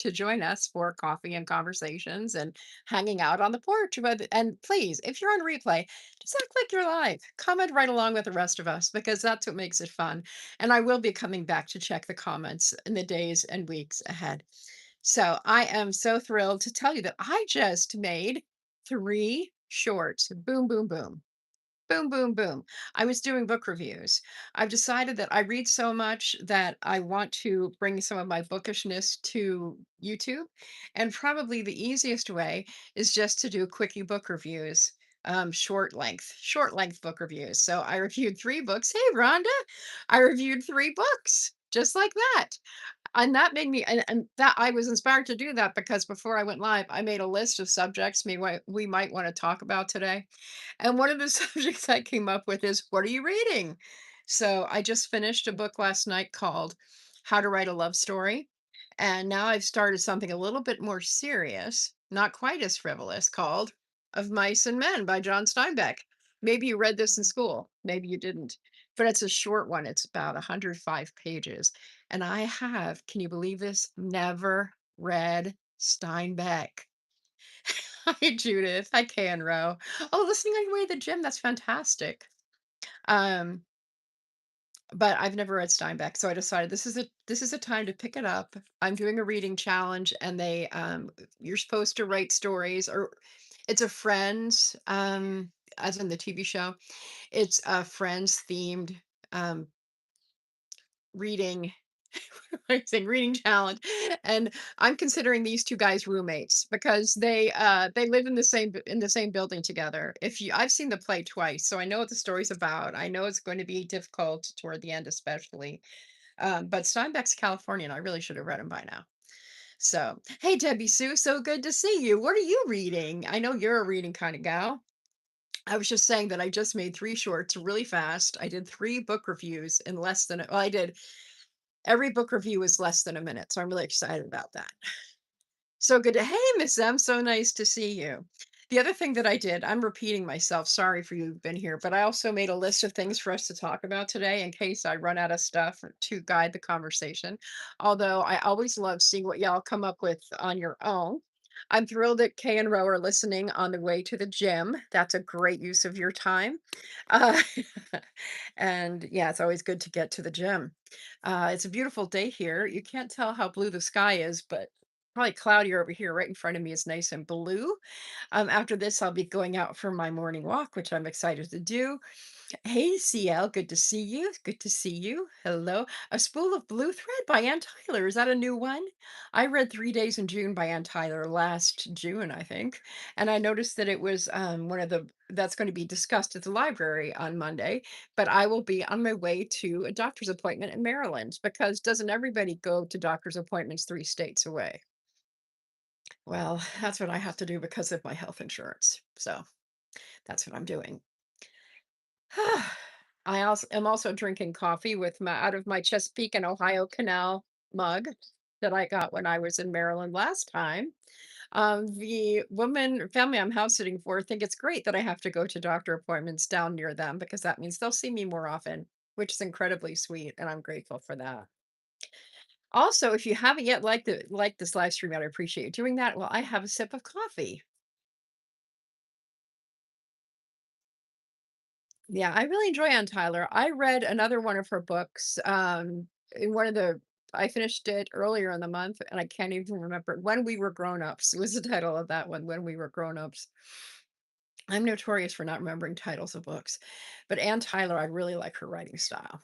to join us for coffee and conversations and hanging out on the porch. And please, if you're on replay, just act like you're live. Comment right along with the rest of us because that's what makes it fun. And I will be coming back to check the comments in the days and weeks ahead. So I am so thrilled to tell you that I just made three shorts. Boom, boom, boom. Boom, boom, boom. I was doing book reviews. I've decided that I read so much that I want to bring some of my bookishness to YouTube. And probably the easiest way is just to do quickie book reviews, short length book reviews. So I reviewed three books. Hey, Rhonda, I reviewed three books just like that. And that made me, and that I was inspired to do that because before I went live, I made a list of subjects we might want to talk about today. And one of the subjects I came up with is, what are you reading? So I just finished a book last night called How to Write a Love Story. And now I've started something a little bit more serious, not quite as frivolous, called Of Mice and Men by John Steinbeck. Maybe you read this in school, maybe you didn't, but it's a short one. It's about 105 pages. And I have, can you believe this? Never read Steinbeck. Hi, Judith. Hi, Canro. Oh, listening on your way to the gym. That's fantastic. Um, but I've never read Steinbeck, so I decided this is a time to pick it up. I'm doing a reading challenge, and you're supposed to write stories, or it's a Friends, as in the TV show. It's a Friends themed um reading I say reading challenge, and I'm considering these 2 guys roommates because they live in the same building together. If you I've seen the play twice, so I know what the story's about. I know it's going to be difficult toward the end especially, but Steinbeck's Californian. I really should have read him by now. So, hey, Debbie Sue, so good to see you. What are you reading? I know you're a reading kind of gal. I was just saying that I just made 3 shorts really fast. I did 3 book reviews in less than well, I did every book review is less than a minute, so I'm really excited about that. So good to hey, Miss M, so nice to see you. The other thing that I did, I'm repeating myself, sorry for you've been here, but I also made a list of things for us to talk about today in case I run out of stuff to guide the conversation. Although I always love seeing what y'all come up with on your own. I'm thrilled that Kay and Ro are listening on the way to the gym. That's a great use of your time. Uh, and yeah, it's always good to get to the gym. It's a beautiful day here. You can't tell how blue the sky is, but probably cloudier over here. Right in front of me is nice and blue. After this, I'll be going out for my morning walk, which I'm excited to do. Hey, CL, good to see you. Good to see you. Hello. A Spool of Blue Thread by Ann Tyler. Is that a new one? I read 3 Days in June by Ann Tyler last June, I think. And I noticed that it was one of that's going to be discussed at the library on Monday. But I will be on my way to a doctor's appointment in Maryland because doesn't everybody go to doctor's appointments 3 states away? Well, that's what I have to do because of my health insurance. So that's what I'm doing. I also am also drinking coffee with my out of my Chesapeake and Ohio Canal mug that I got when I was in Maryland last time. The woman family I'm house sitting for think it's great that I have to go to doctor appointments down near them because that means they'll see me more often, which is incredibly sweet, and I'm grateful for that. Also, if you haven't yet liked this live stream, I'd appreciate you doing that. Well, I have a sip of coffee. Yeah, I really enjoy Ann Tyler. I read another one of her books, in one of the I finished it earlier in the month, and I can't even remember When We Were Grown-Ups was the title of that one, When We Were Grown-Ups. I'm notorious for not remembering titles of books, but Ann Tyler, I really like her writing style.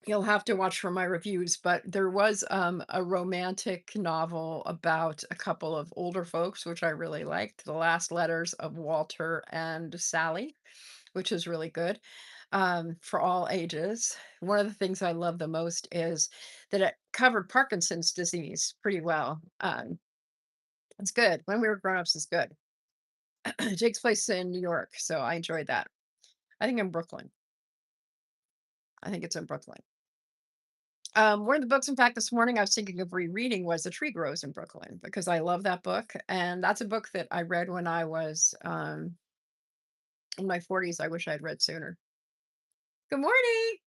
You'll have to watch for my reviews, but there was, a romantic novel about a couple of older folks, which I really liked, The Last Letters of Walter and Sally, which is really good, for all ages. One of the things I love the most is that it covered Parkinson's disease pretty well. It's good. When We Were Grown-Ups is good. It takes place in New York, so I enjoyed that. I think in Brooklyn. I think it's in Brooklyn. One of the books, in fact, this morning I was thinking of rereading was The Tree Grows in Brooklyn because I love that book. And that's a book that I read when I was in my 40s. I wish I'd read sooner. Good morning.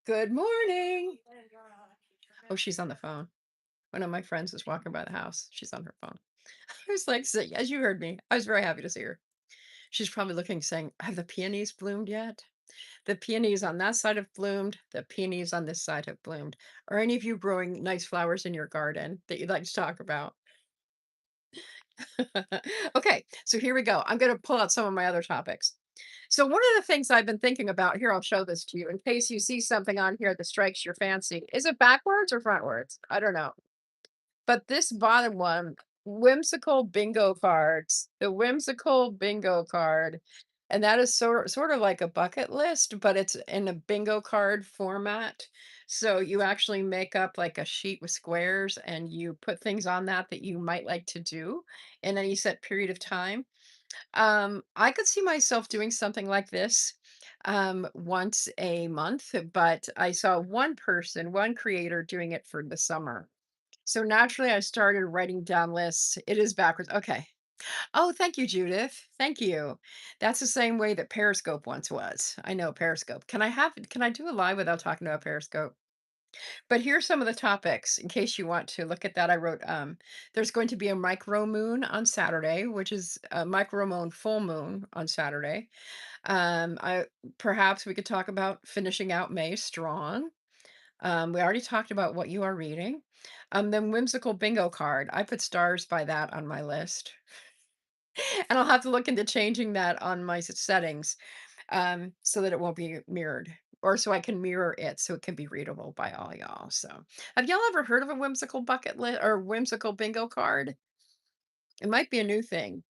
Good morning. Oh, she's on the phone. One of my friends is walking by the house. She's on her phone. I was like, so, as you heard me, I was very happy to see her. She's probably looking, saying, "Have the peonies bloomed yet? The peonies on that side have bloomed. The peonies on this side have bloomed. Are any of you growing nice flowers in your garden that you'd like to talk about?" Okay, so here we go. I'm going to pull out some of my other topics. So, one of the things I've been thinking about here, I'll show this to you in case you see something on here that strikes your fancy. Is it backwards or frontwards? I don't know. But this bottom one, whimsical bingo cards, the whimsical bingo card. And that is sort of like a bucket list, but it's in a bingo card format. So you actually make up like a sheet with squares and you put things on that that you might like to do in any set period of time. I could see myself doing something like this once a month, but I saw one person, one creator doing it for the summer. So naturally, I started writing down lists. It is backwards. Okay. Oh, thank you, Judith. Thank you. That's the same way that Periscope once was. I know Periscope. Can I do a live without talking about Periscope? But here's some of the topics in case you want to look at that. I wrote, there's going to be a micro moon on Saturday, which is a micro moon full moon on Saturday. I perhaps we could talk about finishing out May strong. We already talked about what you are reading. Then whimsical bingo card. I put stars by that on my list. And I'll have to look into changing that on my settings so that it won't be mirrored. Or so I can mirror it so it can be readable by all y'all. So, have y'all ever heard of a whimsical bucket list or whimsical bingo card? It might be a new thing.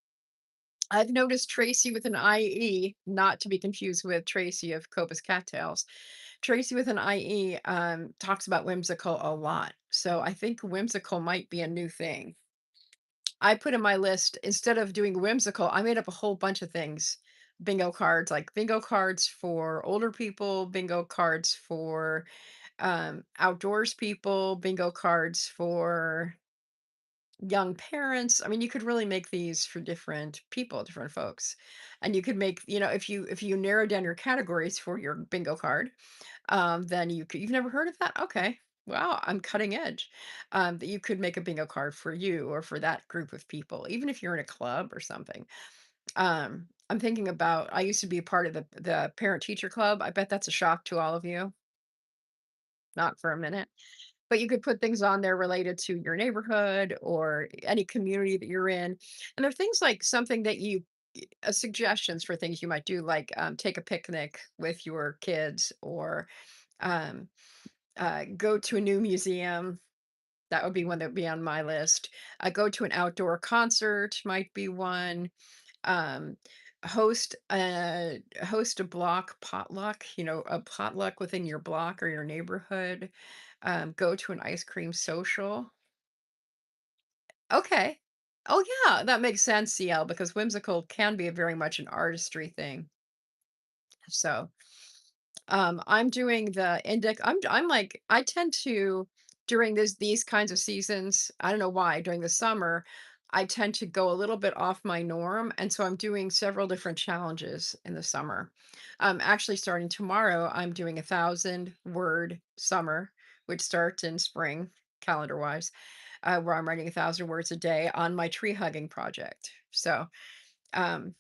I've noticed Tracy with an IE, not to be confused with Tracy of Copus Cattails. Tracy with an IE talks about whimsical a lot. So I think whimsical might be a new thing. I put in my list, instead of doing whimsical, I made up a whole bunch of things. Bingo cards, like bingo cards for older people, bingo cards for outdoors people, bingo cards for young parents. I mean, you could really make these for different people, different folks. And you could make, if you narrow down your categories for your bingo card, then you've never heard of that? Okay. Wow, I'm cutting edge. That you could make a bingo card for you or for that group of people, even if you're in a club or something. I'm thinking about, I used to be a part of the parent teacher club. I bet that's a shock to all of you. Not for a minute. But you could put things on there related to your neighborhood or any community that you're in. And there are things like something that suggestions for things you might do, like take a picnic with your kids or um, go to a new museum. That would be one that would be on my list. Go to an outdoor concert might be one. Um, host a block potluck. A potluck within your block or your neighborhood. Go to an ice cream social. Okay. Oh yeah, that makes sense, CL, because whimsical can be a very much an artistry thing. So I'm doing the index. I'm like, I tend to, during these kinds of seasons, I don't know why, during the summer, I tend to go a little bit off my norm. And so I'm doing several different challenges in the summer. Actually starting tomorrow, I'm doing 1,000 word summer, which starts in spring, calendar wise, where I'm writing 1,000 words a day on my tree hugging project. So um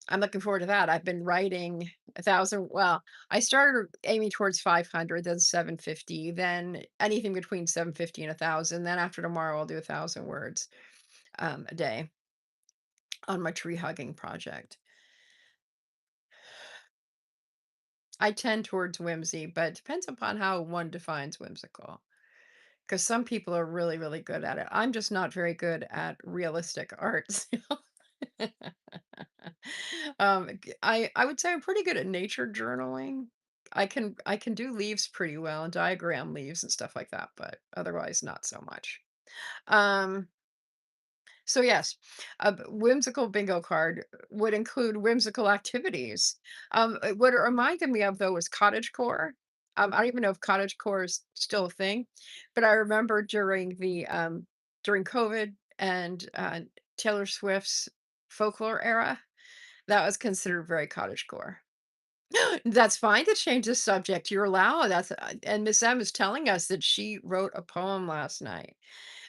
I'm looking forward to that. I've been writing 1,000, well, I started aiming towards 500, then 750, then anything between 750 and 1,000. Then after tomorrow, I'll do 1,000 words a day on my tree hugging project. I tend towards whimsy, but it depends upon how one defines whimsical. Because some people are really, really good at it. I'm just not very good at realistic art. I would say I'm pretty good at nature journaling. I can do leaves pretty well and diagram leaves and stuff like that, but otherwise not so much. Um, so yes, whimsical bingo card would include whimsical activities. What it reminded me of though was cottagecore. I don't even know if cottagecore is still a thing, but I remember during COVID and Taylor Swift's folklore era, that was considered very cottagecore. That's fine to change the subject. You're allowed. And Miss M is telling us that she wrote a poem last night.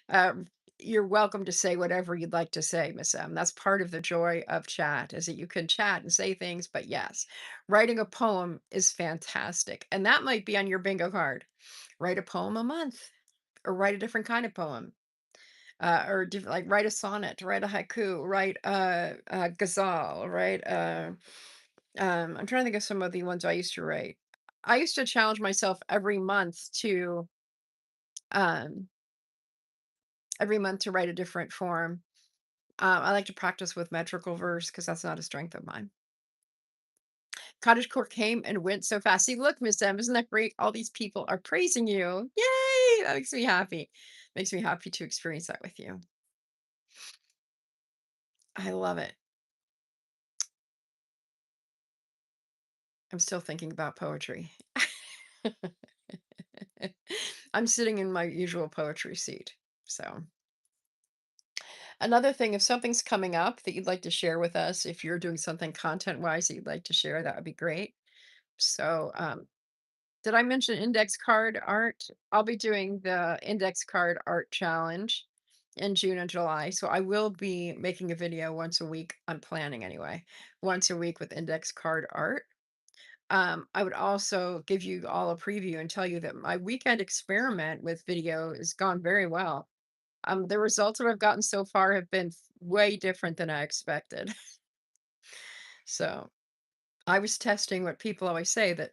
Um, you're welcome to say whatever you'd like to say, Miss M. That's part of the joy of chat, is that you can chat and say things. But yes, writing a poem is fantastic, and that might be on your bingo card. Write a poem a month, or write a different kind of poem. Like write a sonnet, write a haiku, write a ghazal, write I'm trying to think of some of the ones I used to write. I used to challenge myself um, every month to write a different form. I like to practice with metrical verse because that's not a strength of mine. Cottagecore came and went so fast. See, look, Miss M, isn't that great? All these people are praising you. Yay! That makes me happy. Makes me happy to experience that with you. I love it. I'm still thinking about poetry. I'm sitting in my usual poetry seat. So, another thing, if something's coming up that you'd like to share with us, if you're doing something content wise that you'd like to share, that would be great. So, did I mention index card art? I'll be doing the index card art challenge in June and July. So, I will be making a video once a week. I'm planning anyway, once a week with index card art. I would also give you all a preview and tell you that my weekend experiment with video has gone very well. The results that I've gotten so far have been way different than I expected. So I was testing what people always say, that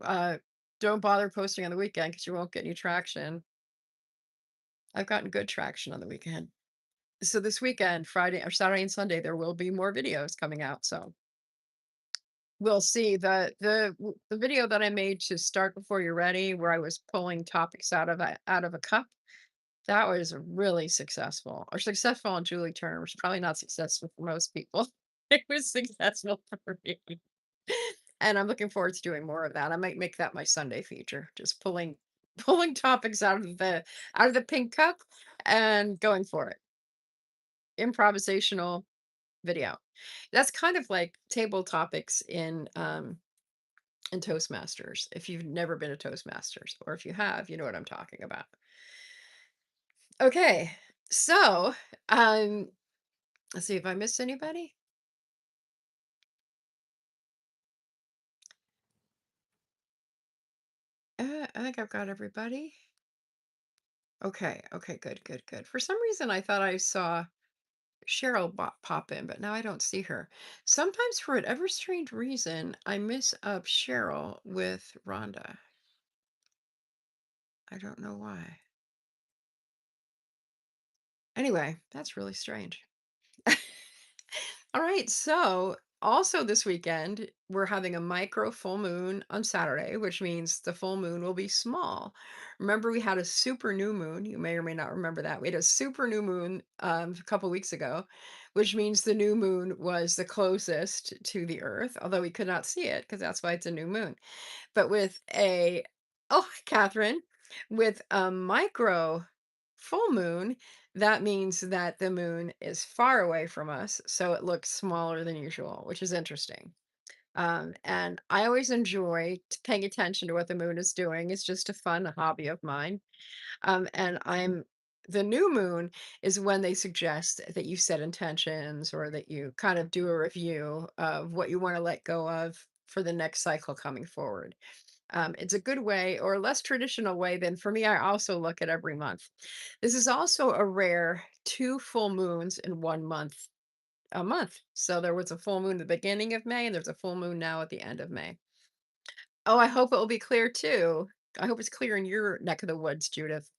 uh, don't bother posting on the weekend because you won't get any traction. I've gotten good traction on the weekend. So this weekend, Friday or Saturday and Sunday, there will be more videos coming out. So we'll see. The video that I made to start before you're ready, where I was pulling topics out of a cup, that was really successful, or successful on Julie terms, probably not successful for most people. It was successful for me. And I'm looking forward to doing more of that. I might make that my Sunday feature, just pulling topics out of the pink cup and going for it. Improvisational video. That's kind of like table topics in Toastmasters. If you've never been to Toastmasters, or if you have, you know what I'm talking about. Okay. So, um, let's see if I missed anybody. I think I've got everybody. Okay. Okay. Good. Good. Good. For some reason, I thought I saw Cheryl pop in, but now I don't see her. Sometimes, for whatever strange reason, I miss up Cheryl with Rhonda. I don't know why. Anyway, that's really strange. All right. So, also this weekend, we're having a micro full moon on Saturday, which means the full moon will be small. Remember, we had a super new moon. You may or may not remember that. We had a super new moon a couple weeks ago, which means the new moon was the closest to the Earth, although we could not see it because that's why it's a new moon. But oh, Catherine, with a micro full moon, that means that the moon is far away from us, so it looks smaller than usual, which is interesting. And I always enjoy paying attention to what the moon is doing. It's just a fun hobby of mine. And the new moon is when they suggest that you set intentions, or that you kind of do a review of what you want to let go of for the next cycle coming forward. It's a good way, or a less traditional way than for me. I also look at every month. This is also a rare two full moons in 1 month, a month. So there was a full moon at the beginning of May, and there's a full moon now at the end of May. Oh, I hope it will be clear too. I hope it's clear in your neck of the woods, Judith.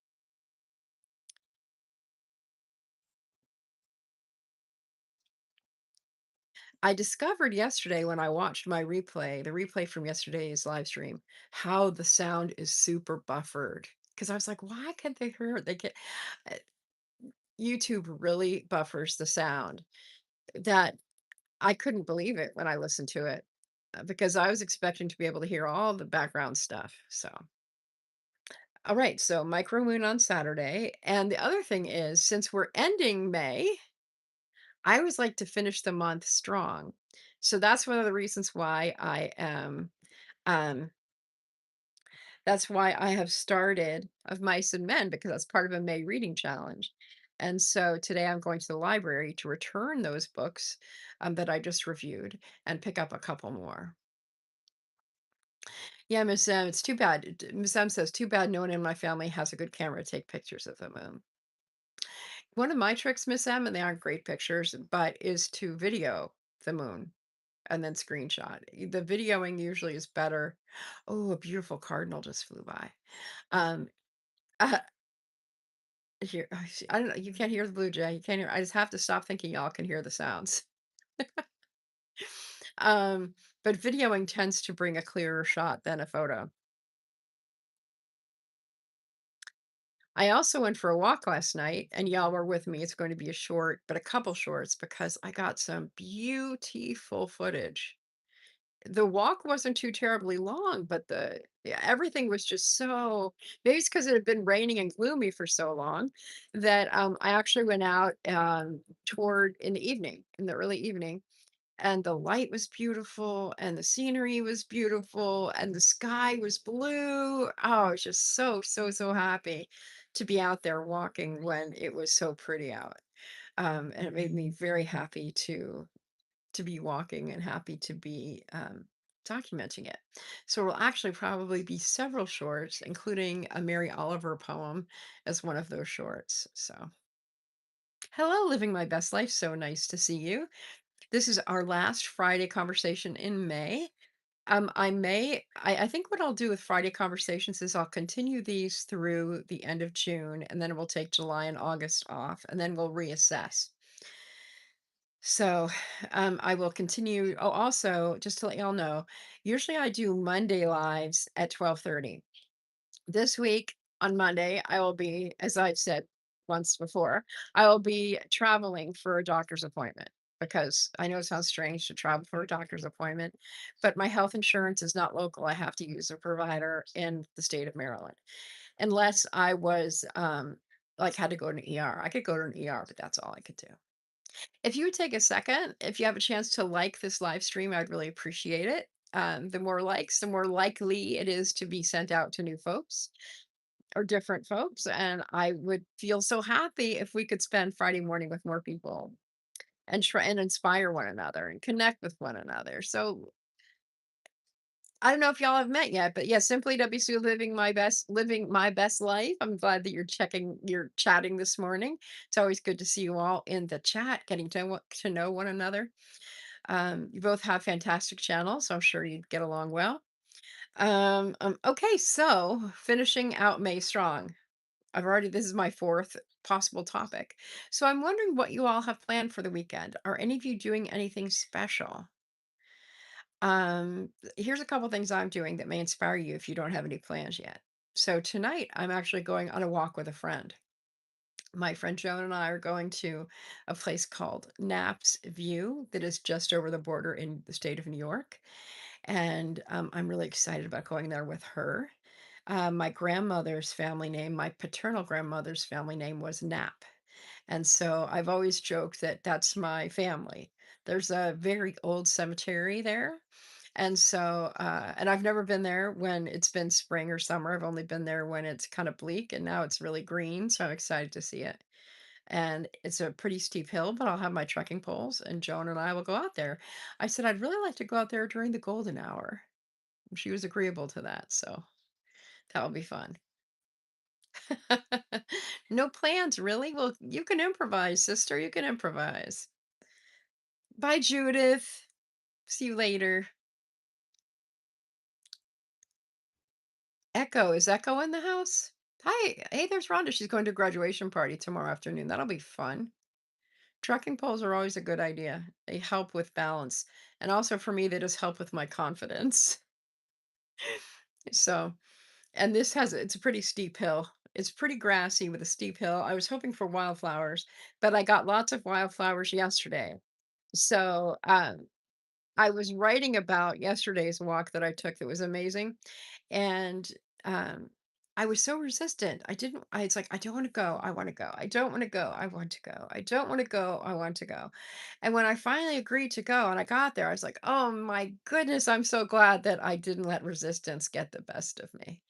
I discovered yesterday when I watched the replay from yesterday's live stream, how the sound is super buffered. Because I was like, why can't they hear it? They can YouTube really buffers the sound, that I couldn't believe it when I listened to it, because I was expecting to be able to hear all the background stuff. So, all right. So, micro moon on Saturday. And the other thing is, since we're ending May, I always like to finish the month strong. So that's one of the reasons why I am, um, that's why I have started Of Mice and Men, because that's part of a May reading challenge. And so today I'm going to the library to return those books that I just reviewed and pick up a couple more. Yeah, Miss M, it's too bad. Miss M says, too bad no one in my family has a good camera to take pictures of the moon. One of my tricks, Miss M, and they aren't great pictures, but is to video the moon and then screenshot. The videoing usually is better. Oh, a beautiful cardinal just flew by. Um, uh, Here, I don't know. You can't hear the blue jay. You can't hear. I just have to stop thinking y'all can hear the sounds. Um, but videoing tends to bring a clearer shot than a photo. I also went for a walk last night, and y'all were with me. It's going to be a short, but a couple shorts because I got some beautiful footage. The walk wasn't too terribly long, but the yeah, everything was just so, maybe it's because it had been raining and gloomy for so long that I actually went out toward in the evening, in the early evening, and the light was beautiful and the scenery was beautiful and the sky was blue. Oh, I was just so, so, so happy to be out there walking when it was so pretty out. And it made me very happy to be walking and happy to be documenting it. So it'll actually probably be several shorts, including a Mary Oliver poem as one of those shorts. So, hello, living my best life. So nice to see you. This is our last Friday conversation in May. I think what I'll do with Friday conversations is I'll continue these through the end of June, and then we'll take July and August off, and then we'll reassess. So, I will continue. Oh, also, just to let y'all know, usually I do Monday lives at 12:30. This week on Monday, I will be, as I've said once before, I will be traveling for a doctor's appointment because I know it sounds strange to travel for a doctor's appointment, but my health insurance is not local. I have to use a provider in the state of Maryland, unless I was like had to go to an ER. I could go to an ER, but that's all I could do. If you would take a second, if you have a chance to like this live stream, I'd really appreciate it. The more likes, the more likely it is to be sent out to new folks or different folks. And I would feel so happy if we could spend Friday morning with more people and try and inspire one another and connect with one another. So I don't know if y'all have met yet, but yeah, simply WC living my best life. I'm glad that you're chatting this morning. It's always good to see you all in the chat, getting to know one another. You both have fantastic channels, so I'm sure you'd get along well. Okay, so finishing out May strong. This is my fourth possible topic. So I'm wondering what you all have planned for the weekend. Are any of you doing anything special? Here's a couple things I'm doing that may inspire you if you don't have any plans yet. So tonight I'm actually going on a walk with a friend. My friend Joan and I are going to a place called Knapp's View that is just over the border in the state of New York. And I'm really excited about going there with her. My paternal grandmother's family name was Knapp. And so I've always joked that that's my family. There's a very old cemetery there. And so, and I've never been there when it's been spring or summer. I've only been there when it's kind of bleak and now it's really green. So I'm excited to see it. And it's a pretty steep hill, but I'll have my trekking poles and Joan and I will go out there. I said, I'd really like to go out there during the golden hour. She was agreeable to that. So that will be fun. No plans, really? Well, you can improvise, sister. You can improvise. Bye, Judith. See you later. Echo, is Echo in the house? Hi. Hey, there's Rhonda. She's going to a graduation party tomorrow afternoon. That'll be fun. Trekking poles are always a good idea. They help with balance. And also for me, they just help with my confidence. So, and it's a pretty steep hill. It's pretty grassy with a steep hill. I was hoping for wildflowers, but I got lots of wildflowers yesterday. So, I was writing about yesterday's walk that I took that was amazing. And um, I was so resistant. It's like, I don't want to go. I want to go. I don't want to go. I want to go. I don't want to go. I want to go. And when I finally agreed to go and I got there, I was like, oh my goodness, I'm so glad that I didn't let resistance get the best of me.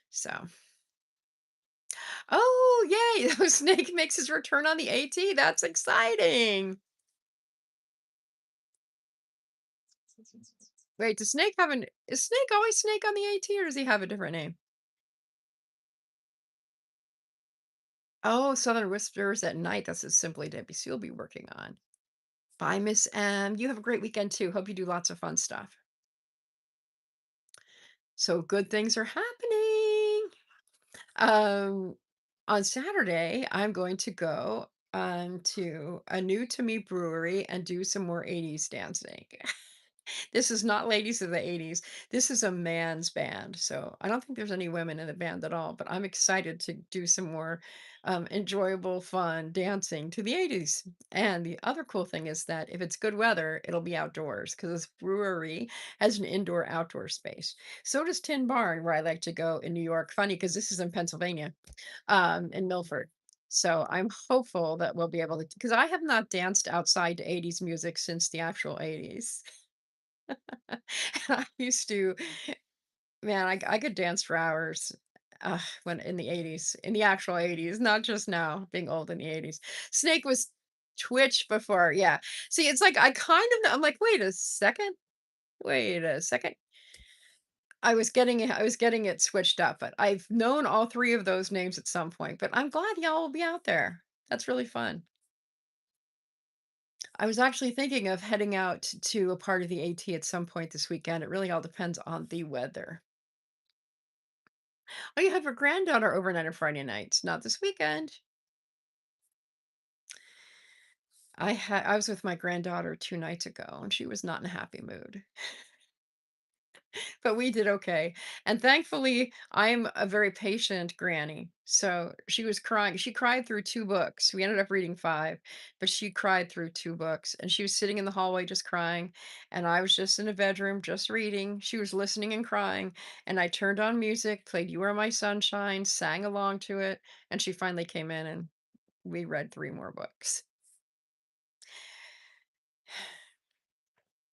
So, oh, yay. Snake makes his return on the AT. That's exciting. Wait, does Snake have is Snake always Snake on the AT or does he have a different name? Oh, Southern Whispers at Night. That's what Simply WC will be working on. Bye, Miss M. You have a great weekend too. Hope you do lots of fun stuff. So good things are happening. Um, on Saturday, I'm going to go to a new to me brewery and do some more 80s dancing. This is not ladies of the 80s. This is a man's band. So I don't think there's any women in the band at all, but I'm excited to do some more enjoyable, fun dancing to the 80s. And the other cool thing is that if it's good weather, it'll be outdoors because this brewery has an indoor outdoor space. So does Tin Barn, where I like to go in New York. Funny because this is in Pennsylvania, in Milford. So I'm hopeful that we'll be able to, because I have not danced outside to 80s music since the actual 80s. I used to, man, I could dance for hours, when in the 80s, in the actual 80s, not just now, being old in the 80s. Snake was Twitch before, yeah. See, it's like I kind of I'm like, wait a second. I was getting it switched up, but I've known all 3 of those names at some point, but I'm glad y'all will be out there. That's really fun. I was actually thinking of heading out to a part of the AT at some point this weekend. It really all depends on the weather. Oh, you have your granddaughter overnight on Friday nights, not this weekend. I was with my granddaughter 2 nights ago, and she was not in a happy mood, but we did okay, and thankfully, I'm a very patient granny, so she was crying. She cried through 2 books. We ended up reading 5, but she cried through 2 books, and she was sitting in the hallway just crying, and I was just in the bedroom just reading. She was listening and crying, and I turned on music, played You Are My Sunshine, sang along to it, and she finally came in and we read 3 more books.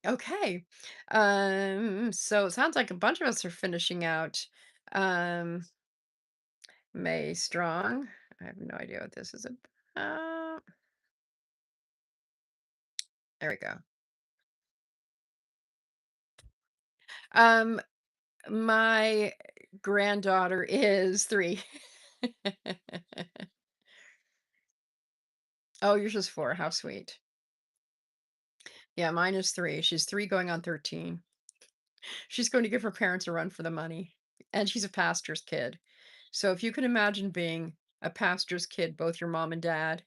Okay. So it sounds like a bunch of us are finishing out um May strong. I have no idea what this is about. There we go. Um my granddaughter is 3. Oh, yours is 4. How sweet. Yeah, mine is 3. She's 3 going on 13. She's going to give her parents a run for the money. And she's a pastor's kid. So if you can imagine being a pastor's kid, both your mom and dad,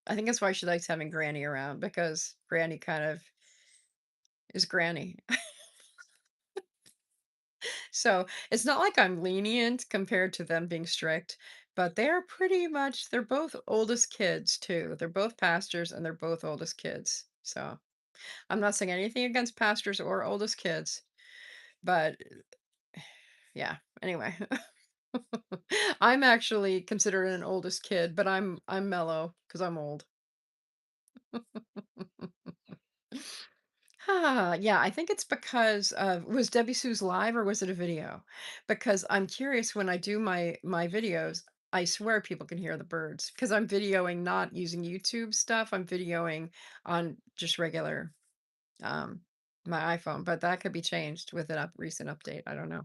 I think that's why she likes having Granny around because Granny kind of is Granny. So it's not like I'm lenient compared to them being strict, but they're both oldest kids too. They're both pastors and they're both oldest kids. So I'm not saying anything against pastors or oldest kids, but yeah, anyway. I'm actually considered an oldest kid, but I'm mellow because I'm old. Yeah, I think it's because of was Debbie Sue's live or was it a video? Because I'm curious when I do my videos, I swear people can hear the birds because I'm videoing not using YouTube stuff. I'm videoing on just regular um my iPhone, but that could be changed with an recent update. I don't know.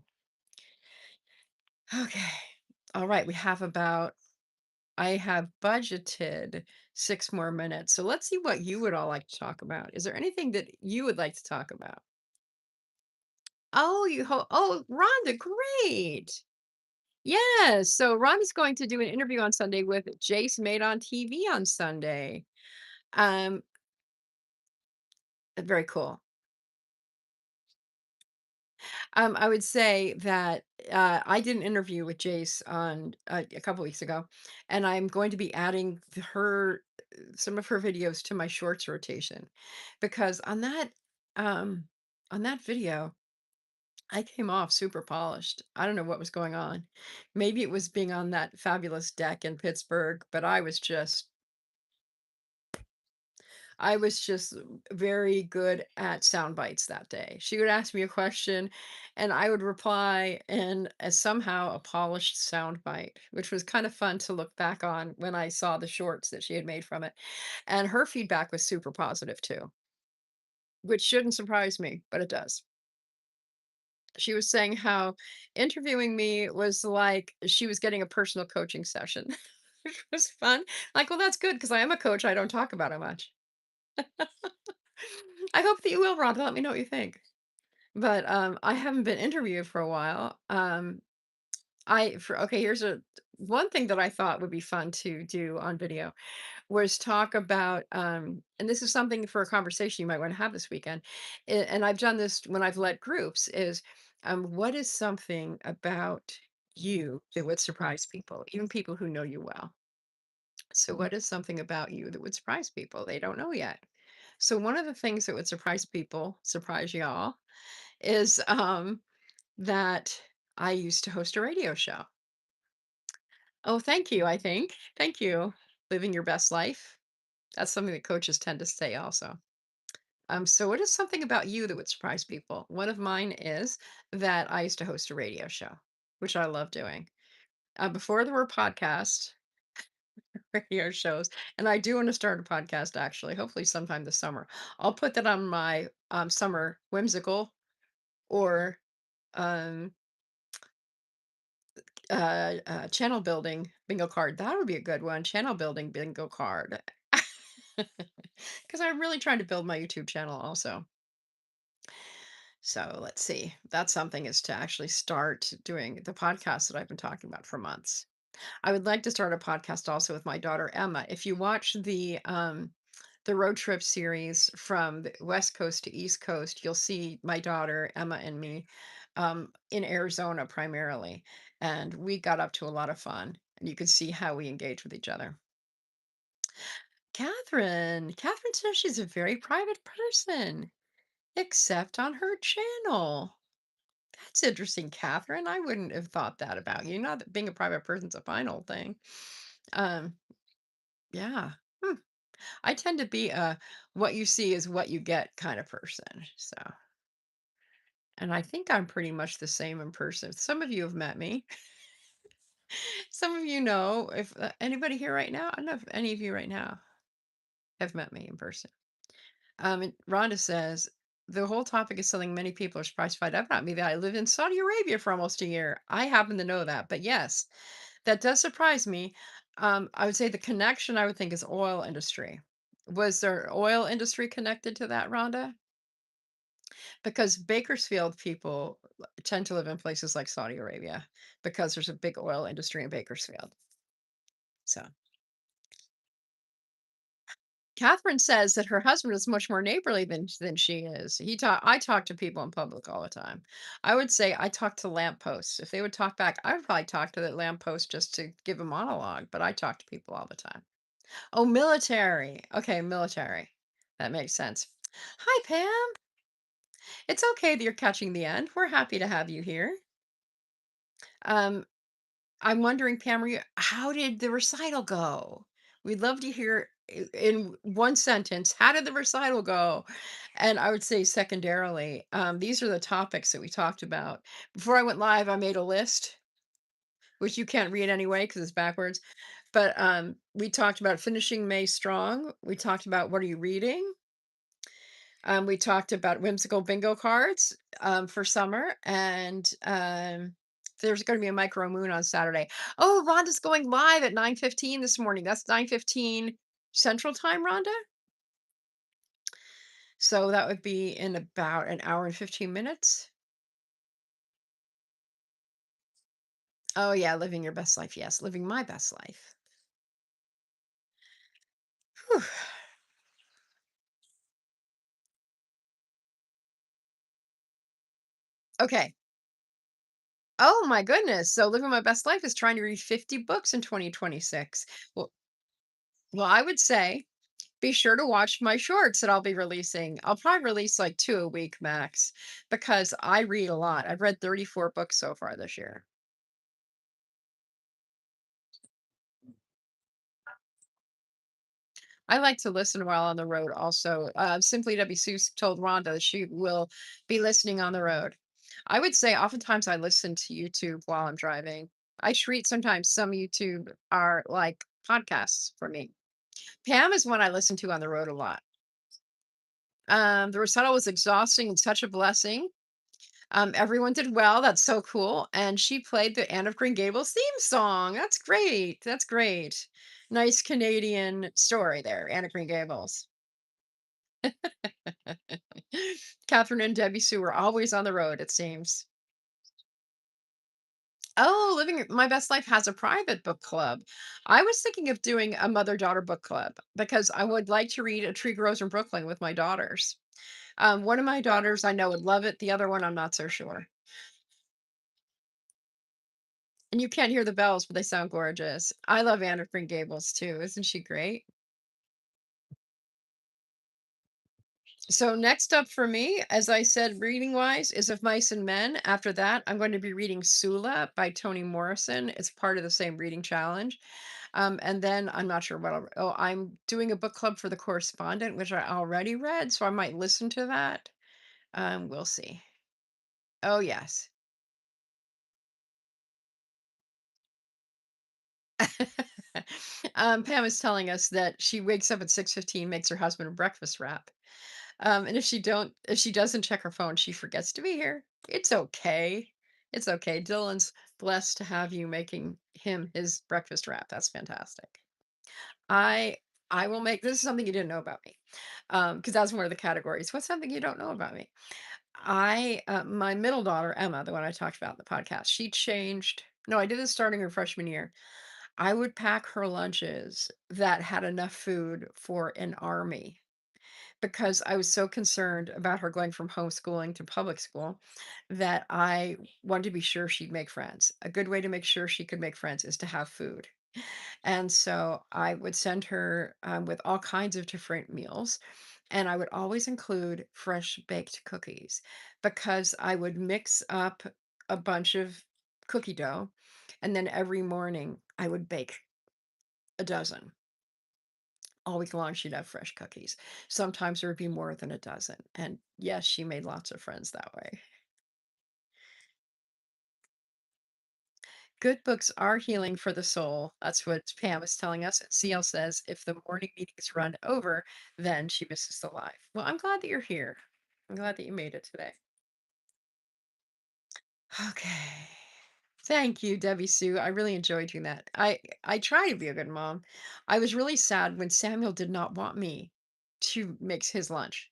Okay. All right, we have about I have budgeted 6 more minutes. So let's see what you would all like to talk about. Is there anything that you would like to talk about? Oh, Rhonda, great. Yes. So Rhonda's going to do an interview on Sunday with Jace Made on TV on Sunday. Um, Very cool. I would say that I did an interview with Jace on a couple weeks ago, and I'm going to be adding some of her videos to my shorts rotation because um, on that video. I came off super polished. I don't know what was going on. Maybe it was being on that fabulous deck in Pittsburgh, but I was just very good at sound bites that day. She would ask me a question and I would reply in a somehow a polished sound bite, which was kind of fun to look back on when I saw the shorts that she had made from it. And her feedback was super positive too, which shouldn't surprise me, but it does. She was saying how interviewing me was like she was getting a personal coaching session. Which was fun. Like, well, that's good because I am a coach. I don't talk about it much. I hope that you will, Rhonda. Let me know what you think. But I haven't been interviewed for a while. Okay, here's a one thing that I thought would be fun to do on video was talk about, and this is something for a conversation you might want to have this weekend. And I've done this when I've led groups, is what is something about you that would surprise people, even people who know you well? So, what is something about you that would surprise people they don't know yet? So, one of the things that would surprise people, surprise y'all, is that I used to host a radio show. Oh, thank you, I think. Thank you. Living your best life. That's something that coaches tend to say also. So what is something about you that would surprise people? One of mine is that I used to host a radio show, which I love doing. Before there were podcasts, radio shows, and I do want to start a podcast actually, hopefully sometime this summer. I'll put that on my summer whimsical or um, channel building bingo card. That would be a good one. Channel building bingo card. Because I'm really trying to build my YouTube channel also. So let's see. That's something is to actually start doing the podcast that I've been talking about for months. I would like to start a podcast also with my daughter Emma. If you watch the road trip series from the West Coast to East Coast, you'll see my daughter Emma and me in Arizona primarily, and we got up to a lot of fun. And you can see how we engage with each other. Catherine says she's a very private person, except on her channel. That's interesting, Catherine. I wouldn't have thought that about you. Not that being a private person's a fine old thing. Um, yeah. Hmm. I tend to be a what you see is what you get kind of person. So, and I think I'm pretty much the same in person. Some of you have met me. Some of you know if anybody here right now. I don't know if any of you right now have met me in person. And Rhonda says the whole topic is something many people are surprised to find out about me that I lived in Saudi Arabia for almost a year. I happen to know that, but yes, that does surprise me. I would say the connection I would think is oil industry. Was there oil industry connected to that, Rhonda? Because Bakersfield people tend to live in places like Saudi Arabia because there's a big oil industry in Bakersfield. So Catherine says that her husband is much more neighborly than she is. I talk to people in public all the time. I would say I talk to lampposts. If they would talk back, I would probably talk to that lamppost just to give a monologue, but I talk to people all the time. Oh, military. Okay, military. That makes sense. Hi, Pam. It's okay that you're catching the end. We're happy to have you here. Um, I'm wondering, Pam, how did the recital go? We'd love to hear in one sentence, how did the recital go? And I would say secondarily, these are the topics that we talked about. Before I went live, I made a list, which you can't read anyway because it's backwards. But we talked about finishing May strong. We talked about what are you reading? We talked about whimsical bingo cards for summer, and there's going to be a micro moon on Saturday. Oh, Rhonda's going live at 9:15 this morning. That's 9:15 Central Time, Rhonda. So that would be in about an hour and 15 minutes. Oh yeah, living your best life. Yes, living my best life. Whew. Okay. Oh my goodness. So living my best life is trying to read 50 books in 2026. Well, I would say Be sure to watch my shorts that I'll be releasing. I'll probably release like 2 a week max because I read a lot. I've read 34 books so far this year. I like to listen while on the road also. Simply W. Seuss told Rhonda that she will be listening on the road. I would say oftentimes I listen to YouTube while I'm driving. I treat sometimes some YouTube are like podcasts for me. Pam is one I listen to on the road a lot. The recital was exhausting and such a blessing. Everyone did well. That's so cool. And she played the Anne of Green Gables theme song. That's great. That's great. Nice Canadian story there, Anne of Green Gables. Catherine and Debbie Sue were always on the road, it seems. Oh, Living My Best Life has a private book club. I was thinking of doing a mother-daughter book club because I would like to read A Tree Grows in Brooklyn with my daughters. One of my daughters I know would love it. The other one, I'm not so sure. And you can't hear the bells, but they sound gorgeous. I love Anne of Green Gables too. Isn't she great? So next up for me, as I said, reading wise, is Of Mice and Men. After that, I'm going to be reading Sula by Toni Morrison. It's part of the same reading challenge. And then I'm not sure what I'm doing a book club for The Correspondent, which I already read, so I might listen to that. We'll see. Oh yes. Pam is telling us that she wakes up at 6:15, makes her husband a breakfast wrap. And if she doesn't check her phone, she forgets to be here. It's okay. It's okay. Dylan's blessed to have you making him his breakfast wrap. That's fantastic. I I will make this is something you didn't know about me. Because that's one of the categories. What's something you don't know about me? My middle daughter, Emma, the one I talked about in the podcast, she changed. No, I did this starting her freshman year. I would pack her lunches that had enough food for an army because I was so concerned about her going from homeschooling to public school that I wanted to be sure she'd make friends. A good way to make sure she could make friends is to have food. And so I would send her with all kinds of different meals. And I would always include fresh baked cookies because I would mix up a bunch of cookie dough. And then every morning I would bake a dozen. All week long, she'd have fresh cookies. Sometimes there would be more than a dozen. And yes, she made lots of friends that way. Good books are healing for the soul. That's what Pam is telling us. And CL says if the morning meetings run over, then she misses the live. Well, I'm glad that you're here. I'm glad that you made it today. Okay. Thank you, Debbie Sue. I really enjoyed doing that. I try to be a good mom. I was really sad when Samuel did not want me to mix his lunch.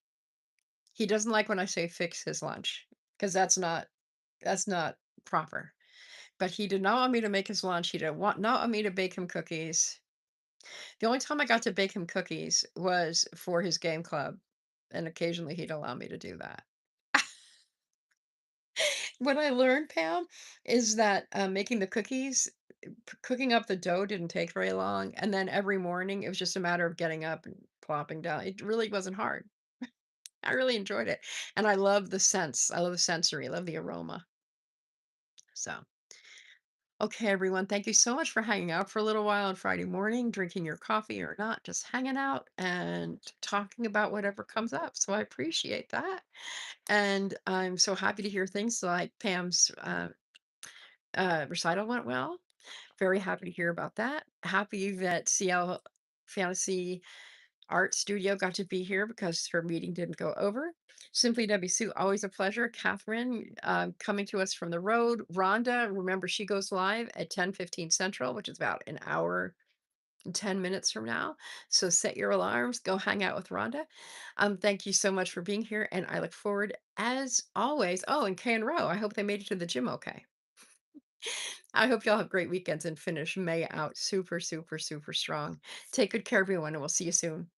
He doesn't like when I say fix his lunch because that's not proper. But he did not want me to make his lunch. He did not want me to bake him cookies. The only time I got to bake him cookies was for his game club, and occasionally he'd allow me to do that. What I learned, Pam, is that making the cookies, cooking up the dough didn't take very long, and then every morning it was just a matter of getting up and plopping down. It really wasn't hard. I really enjoyed it, and I love the sense. I love the sensory. I love the aroma. So. Okay, everyone, thank you so much for hanging out for a little while on Friday morning, drinking your coffee or not, just hanging out and talking about whatever comes up. So I appreciate that. And I'm so happy to hear things like Pam's recital went well. Very happy to hear about that. Happy that CL Fantasy Art Studio got to be here because her meeting didn't go over. Simply Debbie Sue, always a pleasure. Catherine, coming to us from the road. Rhonda, remember she goes live at 10:15 Central, which is about an hour and 10 minutes from now. So set your alarms, go hang out with Rhonda. Thank you so much for being here, and I look forward as always. Oh, and Kay and Row, I hope they made it to the gym okay. I hope y'all have great weekends and finish May out super, super, super strong. Take good care, everyone, and we'll see you soon.